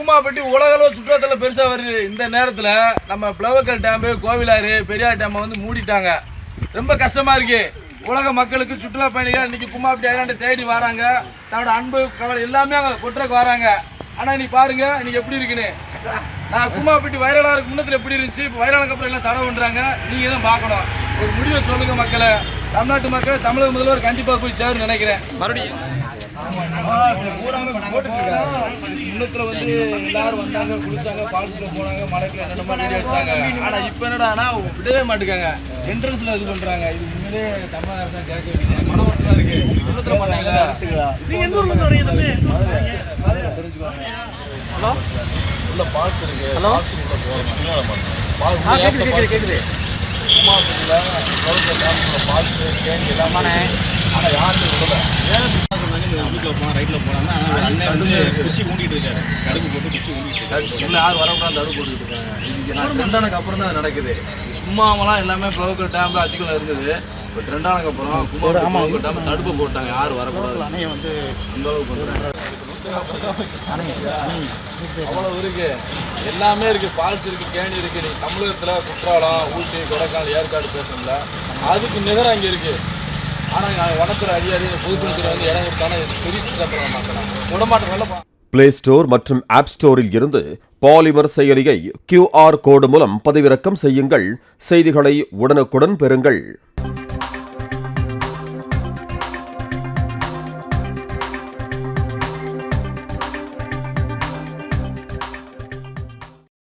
கூமாப்பட்டி உலகளவு சுற்றுலாத்தல பெருசா வருது. இந்த நேரத்துல நம்ம பிளவக்கல் டேம், கோவிலாறு, பெரியார் டேம் வந்து மூடிட்டாங்க. ரொம்ப கஷ்டமா இருக்கு. உலக மக்களுக்கு சுற்றுலா பயணிகள் இன்னைக்கு கூமாப்பட்டி ஐலாண்டை தேடி வராங்க. தன்னோட அன்பு கவலை எல்லாமே அங்கே கொட்டுறக்கு வராங்க. ஆனா இன்னைக்கு பாருங்க இன்னைக்கு எப்படி இருக்குன்னு. நான் கூமாப்பட்டி வைரலா இருக்கு முன்னத்துல எப்படி இருந்துச்சு, இப்போ வைரலுக்கு அப்புறம் எல்லாம் தடை பண்றாங்க. நீங்க தான் பார்க்கணும். ஒரு முடிவை சொல்லுங்க மக்களை. தமிழ்நாட்டு மக்கள் தமிழக முதல்வர் கண்டிப்பா போய் சேருன்னு நினைக்கிறேன். மறுபடியும் முன்னத்துல வந்து எல்லாரும் வந்தாங்க, குளிச்சாங்க, ஃபால்ஸ்ல போனாங்க, மலைக்குள்ள என்னென்ன மாதிரி எடுத்தாங்க. ஆனா இப்ப என்னடா விடவே மாட்டேங்காங்க, என்ட்ரன்ஸ்ல இது பண்றாங்க. இது உண்மையிலே தமிழக அரசு கேட்க வேண்டிய மனவட்டமா இருக்கு. முன்னத்துல பண்ணாங்க. நீங்க எந்த ஊர்ல இருந்து வரீங்க தம்பி? தெரிஞ்சுக்கோங்க. ஹலோ, உள்ள பால்ஸ் இருக்கு. ஹலோ, உள்ள போறோம். கேக்குது. கூமாப்பட்டியில பால்ஸ் கேன் எல்லாமே. ஆனா யாருமே விடல. வீட்டில் போனால் ரைட்டில் போனாங்க. ஆனால் ஒரு அண்ணன் வந்து குச்சி ஊண்டிட்டு இருக்காரு. கடுப்பு போட்டு குச்சி ஊண்டிட்டு இருக்காரு. இல்லை யார் வரக்கூடாது தடுப்பு போட்டுக்கிட்டு இருக்காங்க. இது நான் ட்ரெண்டானக்கு அப்புறம் தான் நடக்குது. சும்மாவெல்லாம் எல்லாமே பிளவக்கல் டேம்ல அதிகம் இருந்தது. இப்போ ட்ரெண்டானக்கு அப்புறம் பிளவக்கல் டேம் தடுப்பு போட்டாங்க. யார் வரக்கூடாது. அணையை வந்து அந்த அளவுக்கு பண்ணுறாங்க. அவ்வளோ இருக்கு, எல்லாமே இருக்கு. ஃபால்ஸ் இருக்கு, கேணி இருக்கு. நீ தமிழகத்தில் குற்றாலம், ஊட்டி, கொடைக்கானல், ஏற்காடு பேசணும்ல, அதுக்கு நிகராக இங்கே இருக்கு. ஆனால் வனத்துறை அதிகாரி பொதுப்பணித்துறை வந்து இடம் கொடுத்தாலும் பெரிய குற்றத்தில் மாற்றலாம் விடமாட்டோம். பிளே ஸ்டோர் மற்றும் ஆப் ஸ்டோரில் இருந்து பாலிமர் செயலியை QR கோடு மூலம் பதிவிறக்கம் செய்யுங்கள். செய்திகளை உடனுக்குடன் பெறுங்கள்.